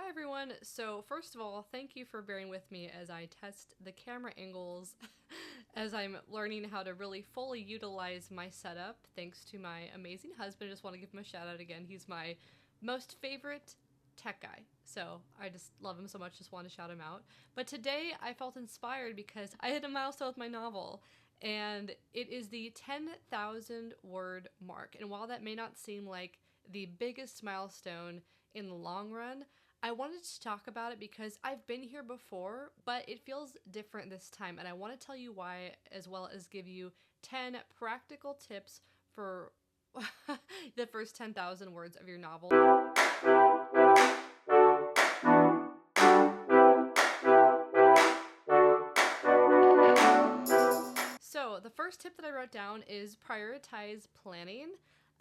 Hi everyone! So first of all, thank you for bearing with me as I test the camera angles as I'm learning how to really fully utilize my setup thanks to my amazing husband. I just want to give him a shout out again. He's my most favorite tech guy. So I just love him so much, just want to shout him out. But today I felt inspired because I hit a milestone with my novel and it is the 10,000 word mark. And while that may not seem like the biggest milestone in the long run, I wanted to talk about it because I've been here before, but it feels different this time, and I want to tell you why, as well as give you 10 practical tips for the first 10,000 words of your novel. So, the first tip that I wrote down is prioritize planning.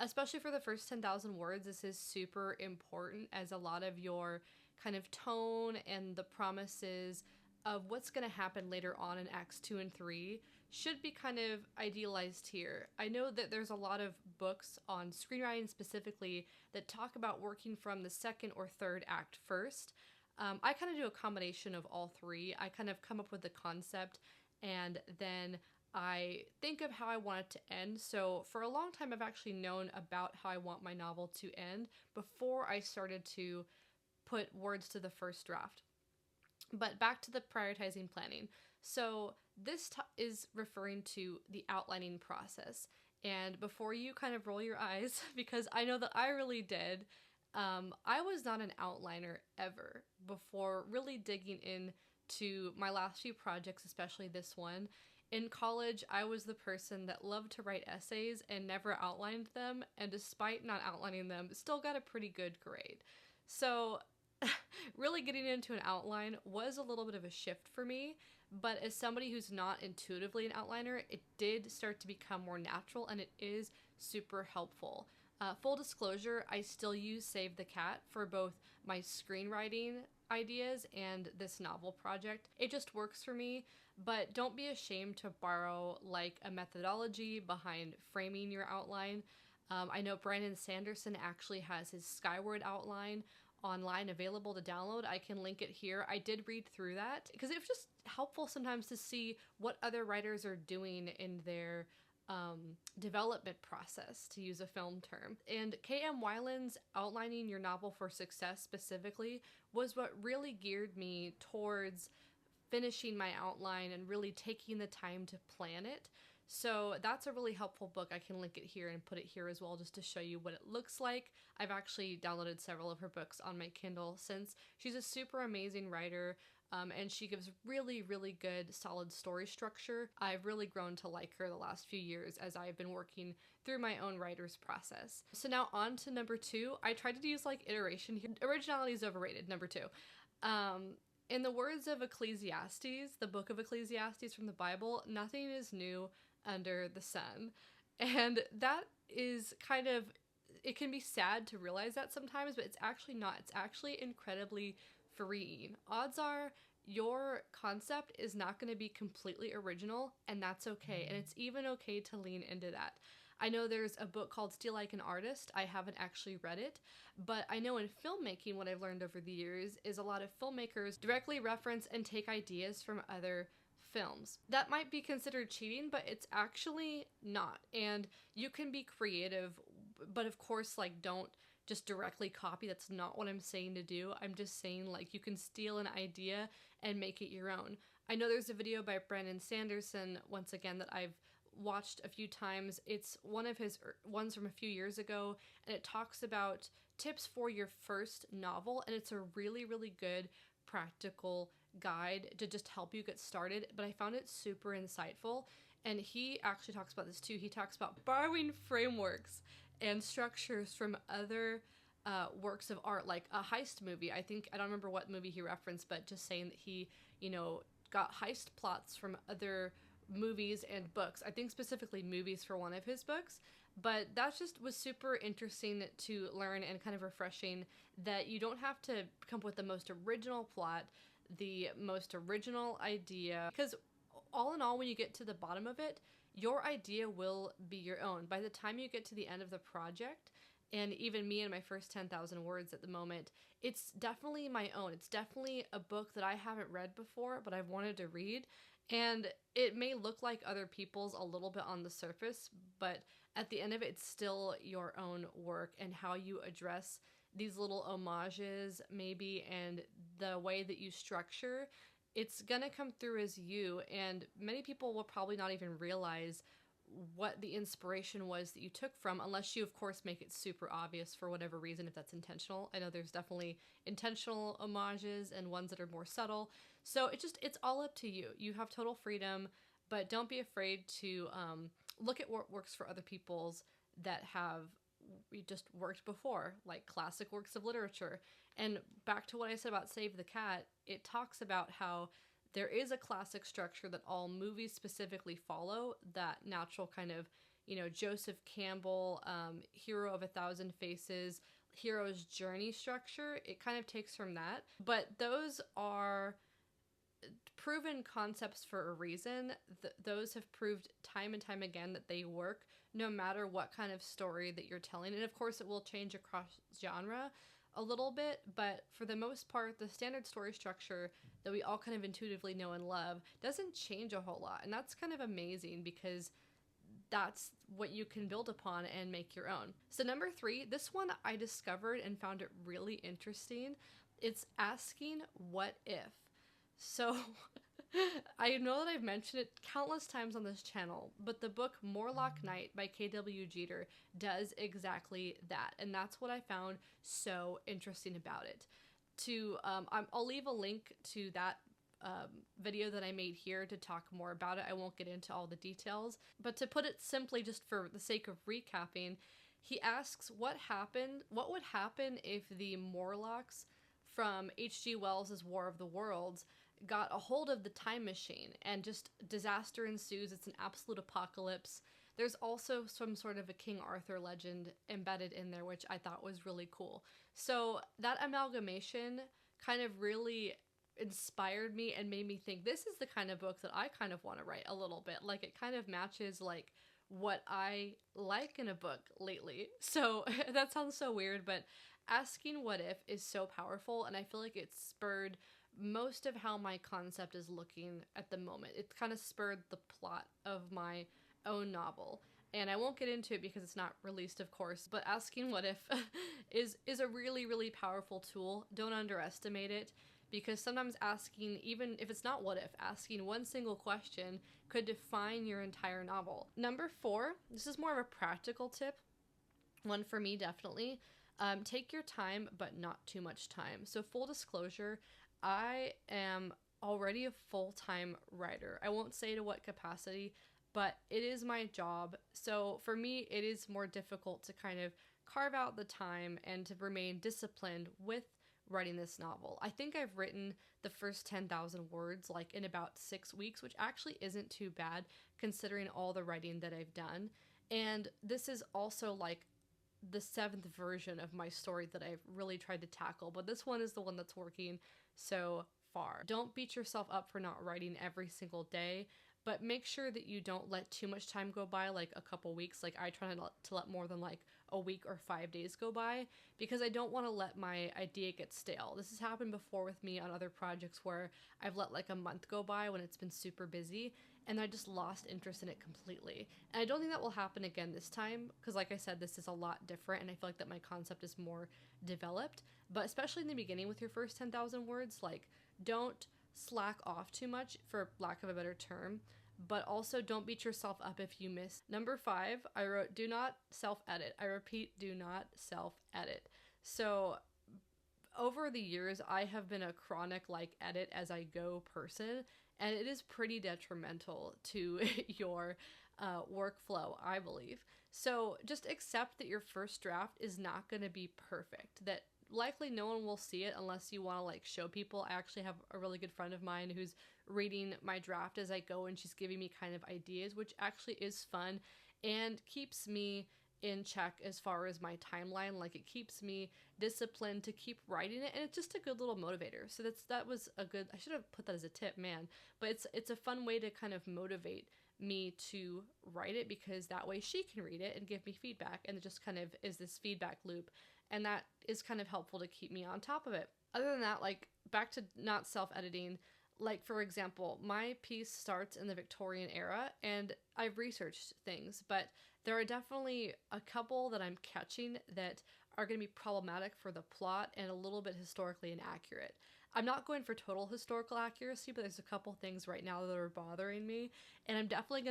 Especially for the first 10,000 words, this is super important as a lot of your kind of tone and the promises of what's going to happen later on in Acts 2 and 3 should be kind of idealized here. I know that there's a lot of books on screenwriting specifically that talk about working from the second or third act first. I kind of do a combination of all three. I kind of come up with the concept and then I think of how I want it to end. So for a long time, I've actually known about how I want my novel to end before I started to put words to the first draft. But back to the prioritizing planning. So this is referring to the outlining process. And before you kind of roll your eyes, because I know that I really did, I was not an outliner ever before really digging into my last few projects, especially this one. In college, I was the person that loved to write essays and never outlined them, and despite not outlining them, still got a pretty good grade. So really getting into an outline was a little bit of a shift for me, but as somebody who's not intuitively an outliner, it did start to become more natural and it is super helpful. Full disclosure, I still use Save the Cat for both my screenwriting ideas and this novel project. It just works for me, but don't be ashamed to borrow like a methodology behind framing your outline. I know Brandon Sanderson actually has his Skyward outline online available to download. I can link it here. I did read through that because it was just helpful sometimes to see what other writers are doing in their development process, to use a film term. And K.M. Weiland's Outlining Your Novel for Success specifically was what really geared me towards finishing my outline and really taking the time to plan it. So that's a really helpful book. I can link it here and put it here as well just to show you what it looks like. I've actually downloaded several of her books on my Kindle since she's a super amazing writer. And she gives really, really good, solid story structure. I've really grown to like her the last few years as I've been working through my own writer's process. So now on to number 2. I tried to use like iteration here. Originality is overrated, number 2. In the words of Ecclesiastes, the book of Ecclesiastes from the Bible, nothing is new under the sun. And that is kind of, it can be sad to realize that sometimes, but it's actually not. It's actually incredibly freeing. Odds are your concept is not going to be completely original, and that's okay. And it's even okay to lean into that. I know there's a book called Steal Like an Artist. I haven't actually read it, but I know in filmmaking what I've learned over the years is a lot of filmmakers directly reference and take ideas from other films. That might be considered cheating, but it's actually not. And you can be creative, but of course, like, don't just directly copy. That's not what I'm saying to do. I'm just saying, like, you can steal an idea and make it your own. I know there's a video by Brandon Sanderson, once again, that I've watched a few times. It's one of his ones from a few years ago, and it talks about tips for your first novel, and it's a really, really good practical guide to just help you get started, but I found it super insightful. And he actually talks about this too. He talks about borrowing frameworks and structures from other works of art, like a heist movie. I don't remember what movie he referenced, but just saying that he, got heist plots from other movies and books. I think specifically movies for one of his books, but that just was super interesting to learn and kind of refreshing that you don't have to come up with the most original plot, the most original idea, because all in all, when you get to the bottom of it, your idea will be your own. By the time you get to the end of the project, and even me in my first 10,000 words at the moment, it's definitely my own. It's definitely a book that I haven't read before, but I've wanted to read. And it may look like other people's a little bit on the surface, but at the end of it, it's still your own work and how you address these little homages, maybe, and the way that you structure. It's gonna come through as you, and many people will probably not even realize what the inspiration was that you took from, unless you of course make it super obvious for whatever reason, if that's intentional. I know there's definitely intentional homages and ones that are more subtle, so it's all up to you. You have total freedom, but don't be afraid to look at what works for other people's that have just worked before, like classic works of literature. And back to what I said about Save the Cat, it talks about how there is a classic structure that all movies specifically follow, that natural kind of, Joseph Campbell, hero of a thousand faces, hero's journey structure. It kind of takes from that. But those are proven concepts for a reason. Those have proved time and time again that they work no matter what kind of story that you're telling. And of course, it will change across genre a little bit, but for the most part, the standard story structure that we all kind of intuitively know and love doesn't change a whole lot. And that's kind of amazing because that's what you can build upon and make your own. So number 3, this one I discovered and found it really interesting. It's asking what if. So I know that I've mentioned it countless times on this channel, but the book Morlock Night by K.W. Jeter does exactly that, and that's what I found so interesting about it. I'll leave a link to that video that I made here to talk more about it. I won't get into all the details, but to put it simply, just for the sake of recapping, he asks what would happen if the Morlocks from H.G. Wells' War of the Worlds got a hold of the time machine and just disaster ensues. It's an absolute apocalypse. There's also some sort of a King Arthur legend embedded in there, which I thought was really cool. So that amalgamation kind of really inspired me and made me think this is the kind of book that I kind of want to write a little bit. Like, it kind of matches like what I like in a book lately. So that sounds so weird, but asking what if is so powerful, and I feel like it spurred most of how my concept is looking at the moment. It kind of spurred the plot of my own novel. And I won't get into it because it's not released, of course, but asking what if is a really, really powerful tool. Don't underestimate it, because sometimes asking, even if it's not what if, asking one single question could define your entire novel. Number 4, this is more of a practical tip. One for me, definitely. Take your time, but not too much time. So full disclosure, I am already a full-time writer. I won't say to what capacity, but it is my job. So for me, it is more difficult to kind of carve out the time and to remain disciplined with writing this novel. I think I've written the first 10,000 words like in about 6 weeks, which actually isn't too bad considering all the writing that I've done. And this is also like the 7th version of my story that I've really tried to tackle, but this one is the one that's working so far. Don't beat yourself up for not writing every single day, but make sure that you don't let too much time go by, like a couple weeks. Like, I try to let more than like a week or 5 days go by, because I don't want to let my idea get stale. This has happened before with me on other projects where I've let like a month go by when it's been super busy, and I just lost interest in it completely. And I don't think that will happen again this time, because like I said, this is a lot different, and I feel like that my concept is more developed. But especially in the beginning with your first 10,000 words, like, don't slack off too much, for lack of a better term, but also don't beat yourself up if you miss. Number 5, I wrote, do not self-edit. I repeat, do not self-edit. So over the years, I have been a chronic like edit as I go person, and it is pretty detrimental to your workflow, I believe. So just accept that your first draft is not going to be perfect, that likely no one will see it unless you want to like show people. I actually have a really good friend of mine who's reading my draft as I go, and she's giving me kind of ideas, which actually is fun and keeps me in check as far as my timeline. Like, it keeps me disciplined to keep writing it, and it's just a good little motivator. So that was a good, I should have put that as a tip, man, but it's a fun way to kind of motivate me to write it, because that way she can read it and give me feedback, and it just kind of is this feedback loop, and that is kind of helpful to keep me on top of it. Other than that, like, back to not self-editing, like, for example, my piece starts in the Victorian era, and I've researched things, but there are definitely a couple that I'm catching that are going to be problematic for the plot and a little bit historically inaccurate. I'm not going for total historical accuracy, but there's a couple things right now that are bothering me, and I'm definitely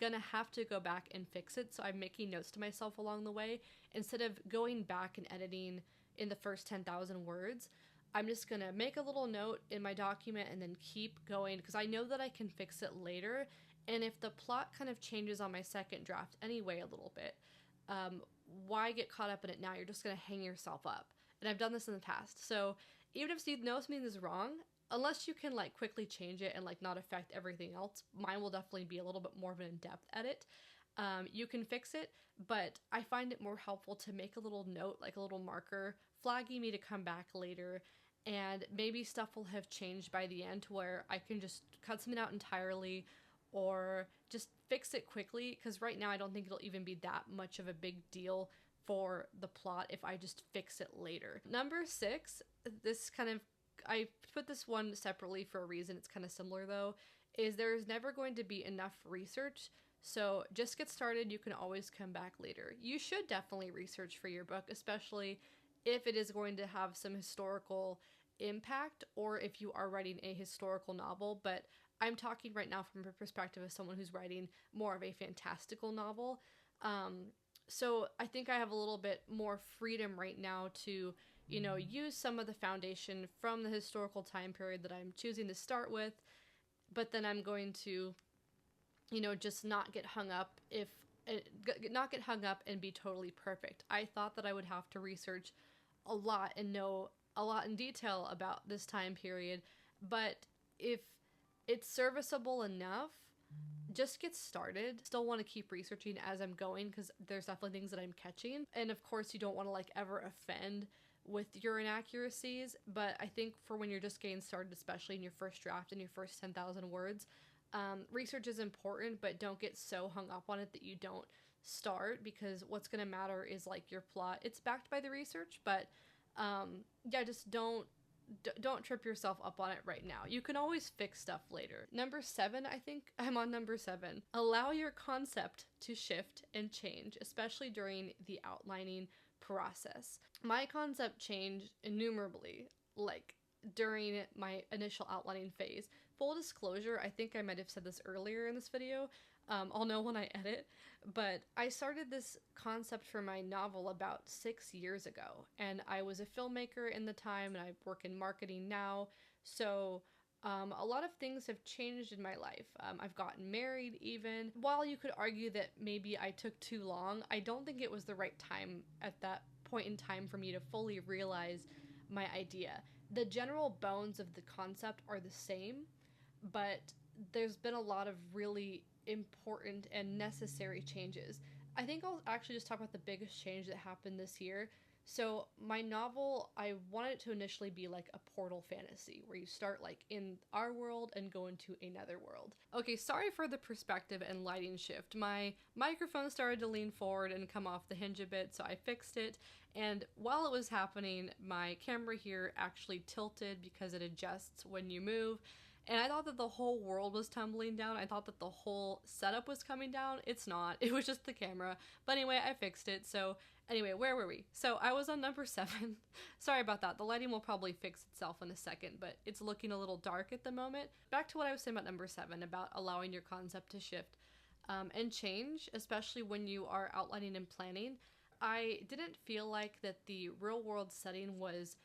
gonna have to go back and fix it. So I'm making notes to myself along the way instead of going back and editing in the first 10,000 words. I'm just gonna make a little note in my document and then keep going, because I know that I can fix it later. And if the plot kind of changes on my second draft anyway a little bit, why get caught up in it now? You're just gonna hang yourself up. And I've done this in the past. So even if you know something is wrong, unless you can like quickly change it and like not affect everything else, mine will definitely be a little bit more of an in-depth edit. You can fix it, but I find it more helpful to make a little note, like a little marker, flagging me to come back later, and maybe stuff will have changed by the end to where I can just cut something out entirely or just fix it quickly, because right now I don't think it'll even be that much of a big deal for the plot if I just fix it later. Number 6, this kind of, I put this one separately for a reason, it's kind of similar though, is there's never going to be enough research. So just get started, you can always come back later. You should definitely research for your book, especially if it is going to have some historical impact or if you are writing a historical novel, but I'm talking right now from a perspective of someone who's writing more of a fantastical novel. So I think I have a little bit more freedom right now to, you know, use some of the foundation from the historical time period that I'm choosing to start with, but then I'm going to, you know, just not get hung up and be totally perfect. I thought that I would have to research a lot and know a lot in detail about this time period, but if it's serviceable enough, just get started. Still want to keep researching as I'm going, because there's definitely things that I'm catching, and of course you don't want to like ever offend with your inaccuracies, but I think for when you're just getting started, especially in your first draft and your first 10,000 words, research is important, but don't get so hung up on it that you don't start, because what's going to matter is like your plot. It's backed by the research, but yeah, just don't trip yourself up on it right now. You can always fix stuff later. Number 7, I think I'm on number 7. Allow your concept to shift and change, especially during the outlining process. My concept changed innumerably, like during my initial outlining phase. Full disclosure, I think I might have said this earlier in this video. I'll know when I edit, but I started this concept for my novel about 6 years ago, and I was a filmmaker in the time, and I work in marketing now, so a lot of things have changed in my life. I've gotten married even. While you could argue that maybe I took too long, I don't think it was the right time at that point in time for me to fully realize my idea. The general bones of the concept are the same, but there's been a lot of really important and necessary changes. I think I'll actually just talk about the biggest change that happened this year. So my novel, I wanted it to initially be like a portal fantasy where you start like in our world and go into another world. Okay, sorry for the perspective and lighting shift. My microphone started to lean forward and come off the hinge a bit, so I fixed it. And while it was happening, my camera here actually tilted because it adjusts when you move. And I thought that the whole world was tumbling down. I thought that the whole setup was coming down. It's not. It was just the camera. But anyway, I fixed it. So anyway, where were we? So I was on number 7. Sorry about that. The lighting will probably fix itself in a second, but it's looking a little dark at the moment. Back to what I was saying about number 7, about allowing your concept to shift and change, especially when you are outlining and planning. I didn't feel like that the real world setting was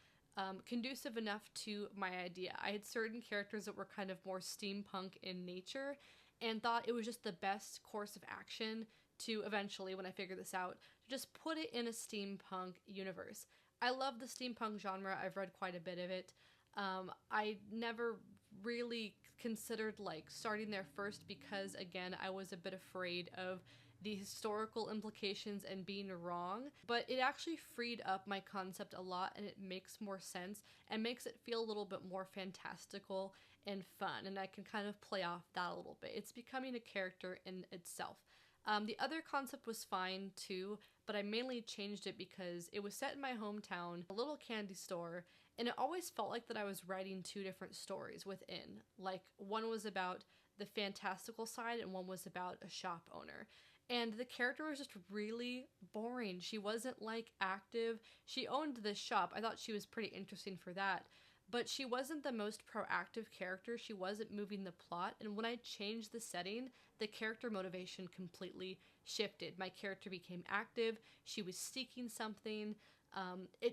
conducive enough to my idea. I had certain characters that were kind of more steampunk in nature and thought it was just the best course of action to eventually, when I figured this out, to just put it in a steampunk universe. I love the steampunk genre. I've read quite a bit of it. I never really considered like starting there first because, again, I was a bit afraid of the historical implications and being wrong, but it actually freed up my concept a lot, and it makes more sense and makes it feel a little bit more fantastical and fun, and I can kind of play off that a little bit. It's becoming a character in itself. The other concept was fine too, but I mainly changed it because it was set in my hometown, a little candy store, and it always felt like that I was writing two different stories within. Like, one was about the fantastical side and one was about a shop owner. And the character was just really boring. She wasn't like active. She owned this shop. I thought she was pretty interesting for that. But she wasn't the most proactive character. She wasn't moving the plot. And when I changed the setting, the character motivation completely shifted. My character became active. She was seeking something.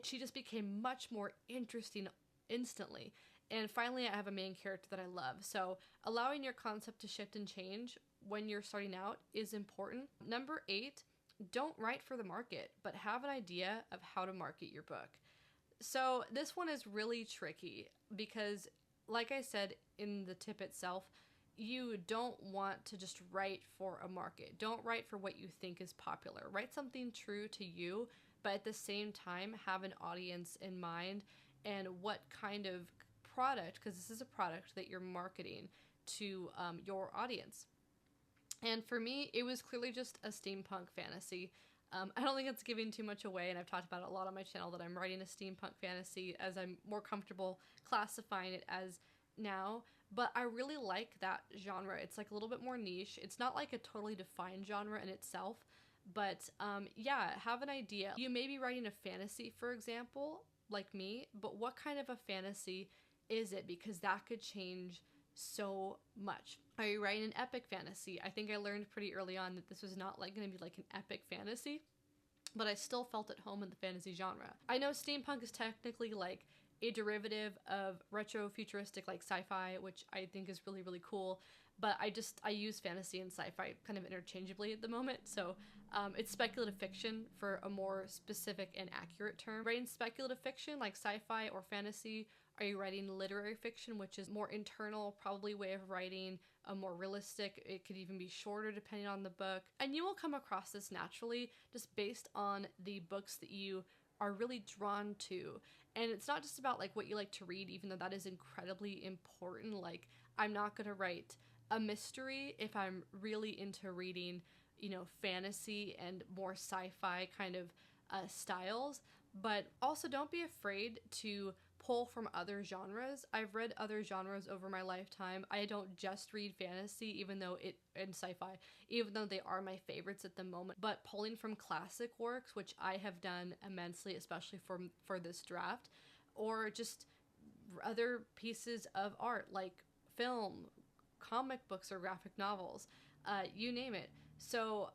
She just became much more interesting instantly. And finally, I have a main character that I love. So allowing your concept to shift and change when you're starting out is important. Number 8, don't write for the market, but have an idea of how to market your book. So this one is really tricky because, like I said in the tip itself, you don't want to just write for a market. Don't write for what you think is popular. Write something true to you, but at the same time have an audience in mind and what kind of product, because this is a product that you're marketing to your audience. And for me, it was clearly just a steampunk fantasy. I don't think it's giving too much away, and I've talked about it a lot on my channel that I'm writing a steampunk fantasy as I'm more comfortable classifying it as now. But I really like that genre. It's like a little bit more niche. It's not like a totally defined genre in itself, but yeah, have an idea. You may be writing a fantasy, for example, like me, but what kind of a fantasy is it? Because that could change so much. Are you writing an epic fantasy? I think I learned pretty early on that this was not like going to be like an epic fantasy, but I still felt at home in the fantasy genre. I know steampunk is technically like a derivative of retro futuristic like sci-fi, which I think is really, really cool, but I use fantasy and sci-fi kind of interchangeably at the moment, so it's speculative fiction for a more specific and accurate term. Writing speculative fiction like sci-fi or fantasy. Are you writing literary fiction, which is more internal, probably way of writing, a more realistic, it could even be shorter depending on the book. And you will come across this naturally just based on the books that you are really drawn to. And it's not just about like what you like to read, even though that is incredibly important. Like, I'm not gonna write a mystery if I'm really into reading, fantasy and more sci-fi kind of styles. But also don't be afraid to pull from other genres. I've read other genres over my lifetime. I don't just read fantasy, and sci-fi, even though they are my favorites at the moment. But pulling from classic works, which I have done immensely, especially for this draft, or just other pieces of art like film, comic books, or graphic novels, you name it. So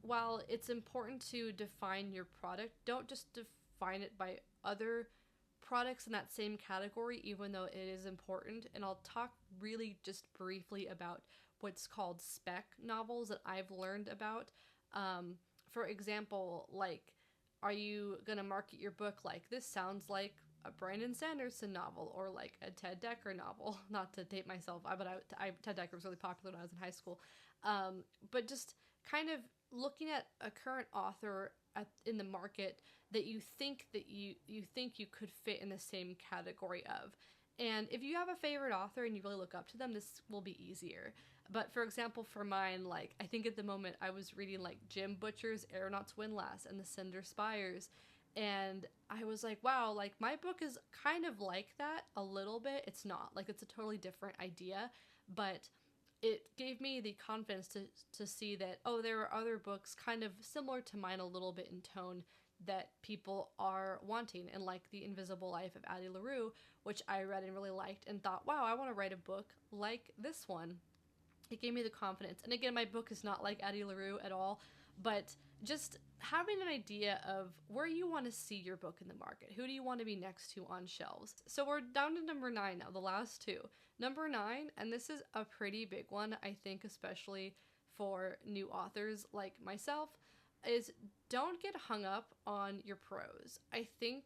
while it's important to define your product, don't just define it by other products in that same category, even though it is important. And I'll talk really just briefly about what's called spec novels that I've learned about. For example, like, are you gonna market your book like, this sounds like a Brandon Sanderson novel, or like a Ted Dekker novel? Not to date myself, but Ted Dekker was really popular when I was in high school. But just kind of looking at a current author in the market that you think you could fit in the same category of. And if you have a favorite author and you really look up to them, this will be easier. But for example, for mine, like, I think at the moment I was reading like Jim Butcher's Aeronaut's Windlass and The Cinder Spires, and I was like, wow, like, my book is kind of like that a little bit. It's not like, it's a totally different idea, but it gave me the confidence to see that, oh, there are other books kind of similar to mine a little bit in tone that people are wanting, and like The Invisible Life of Addie LaRue, which I read and really liked and thought, wow, I want to write a book like this one. It gave me the confidence. And again, my book is not like Addie LaRue at all, but just having an idea of where you want to see your book in the market. Who do you want to be next to on shelves? So we're down to number 9 now, the last two. Number 9, and this is a pretty big one, I think, especially for new authors like myself, is don't get hung up on your prose. I think,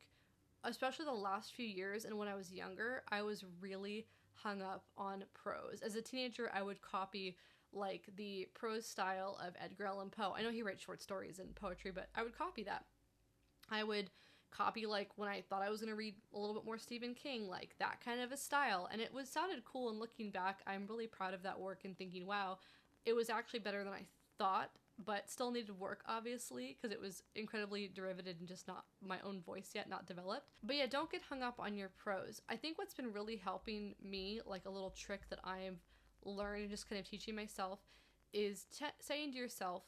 especially the last few years and when I was younger, I was really hung up on prose. As a teenager, I would copy like the prose style of Edgar Allan Poe. I know he writes short stories and poetry, but I would copy that. I would copy, like, when I thought I was going to read a little bit more Stephen King, like that kind of a style. And it was sounded cool, and looking back, I'm really proud of that work and thinking, wow, it was actually better than I thought, but still needed work, obviously, because it was incredibly derivative and just not my own voice yet, not developed. But yeah, don't get hung up on your prose. I think what's been really helping me, like a little trick that I've learned and just kind of teaching myself, is saying to yourself,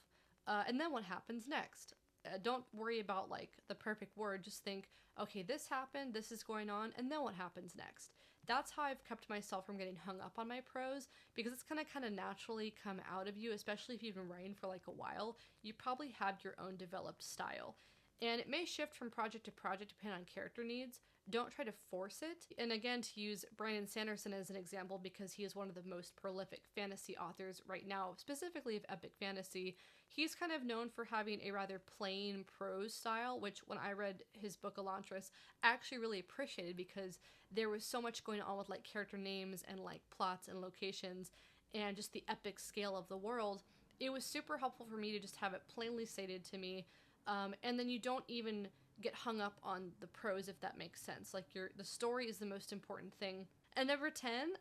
and then what happens next? Don't worry about like the perfect word. Just think, okay, this happened, this is going on, and then what happens next? That's how I've kept myself from getting hung up on my prose, because it's gonna kind of naturally come out of you, especially if you've been writing for like a while. You probably have your own developed style. And it may shift from project to project depending on character needs. Don't try to force it. And again, to use Brandon Sanderson as an example, because he is one of the most prolific fantasy authors right now, specifically of epic fantasy, he's kind of known for having a rather plain prose style, which when I read his book Elantris, I actually really appreciated, because there was so much going on with like character names and like plots and locations and just the epic scale of the world. It was super helpful for me to just have it plainly stated to me. And then you don't even get hung up on the prose, if that makes sense. Like the story is the most important thing. And number 10,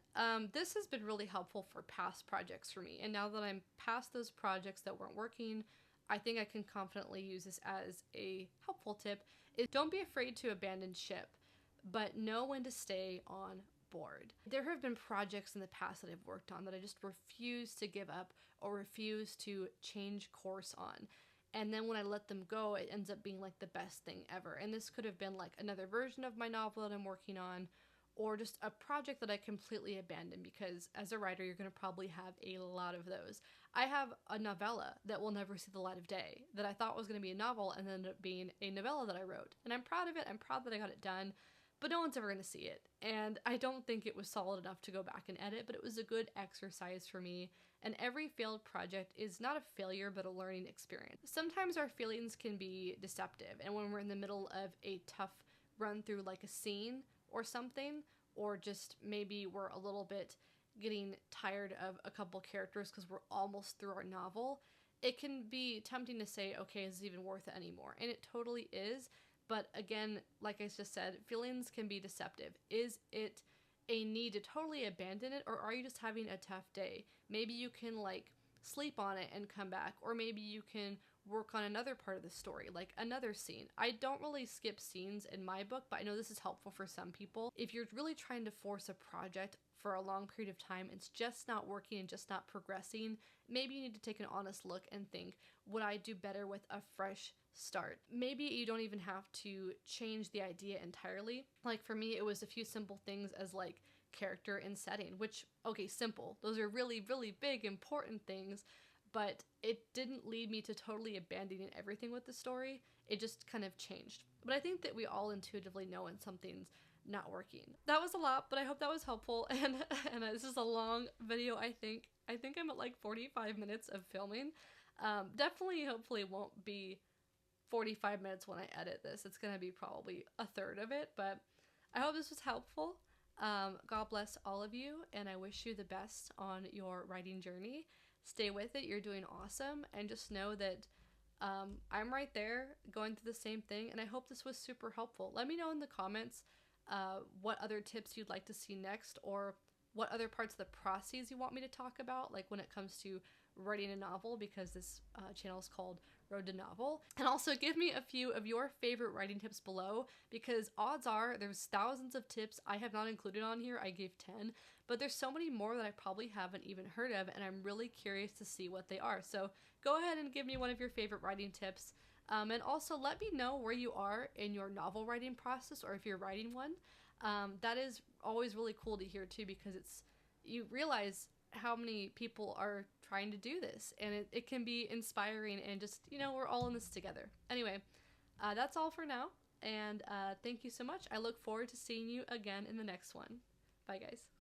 this has been really helpful for past projects for me. And now that I'm past those projects that weren't working, I think I can confidently use this as a helpful tip, is don't be afraid to abandon ship, but know when to stay on board. There have been projects in the past that I've worked on that I just refuse to give up or refuse to change course on. And then when I let them go, it ends up being like the best thing ever. And this could have been like another version of my novel that I'm working on, or just a project that I completely abandoned, because as a writer, you're going to probably have a lot of those. I have a novella that will never see the light of day that I thought was going to be a novel and ended up being a novella that I wrote. And I'm proud of it. I'm proud that I got it done, but no one's ever going to see it. And I don't think it was solid enough to go back and edit, but it was a good exercise for me. And every failed project is not a failure, but a learning experience. Sometimes our feelings can be deceptive, and when we're in the middle of a tough run through like a scene or something, or just maybe we're a little bit getting tired of a couple characters because we're almost through our novel, it can be tempting to say, okay, is it even worth it anymore? And it totally is. But again, like I just said, feelings can be deceptive. Is it a need to totally abandon it, or are you just having a tough day? Maybe you can like sleep on it and come back, or maybe you can work on another part of the story, like another scene. I don't really skip scenes in my book, but I know this is helpful for some people. If you're really trying to force a project for a long period of time, it's just not working and just not progressing, maybe you need to take an honest look and think, would I do better with a fresh start? Maybe you don't even have to change the idea entirely. Like for me, it was a few simple things as like character and setting, which, okay, simple. Those are really, really big, important things, but it didn't lead me to totally abandoning everything with the story. It just kind of changed. But I think that we all intuitively know when something's not working. That was a lot, but I hope that was helpful. And this is a long video, I think. I think I'm at like 45 minutes of filming. Definitely, hopefully won't be 45 minutes when I edit this. It's going to be probably a third of it, but I hope this was helpful. God bless all of you, and I wish you the best on your writing journey. Stay with it. You're doing awesome, and just know that I'm right there going through the same thing, and I hope this was super helpful. Let me know in the comments what other tips you'd like to see next, or what other parts of the process you want me to talk about, like when it comes to writing a novel, because this channel is called Road to Novel. And also give me a few of your favorite writing tips below, because odds are there's thousands of tips I have not included on here. I gave 10, but there's so many more that I probably haven't even heard of, and I'm really curious to see what they are. So go ahead and give me one of your favorite writing tips. And also let me know where you are in your novel writing process, or if you're writing one. That is always really cool to hear too, because you realize how many people are trying to do this, and it can be inspiring, and just, we're all in this together. Anyway, that's all for now, and thank you so much. I look forward to seeing you again in the next one. Bye, guys.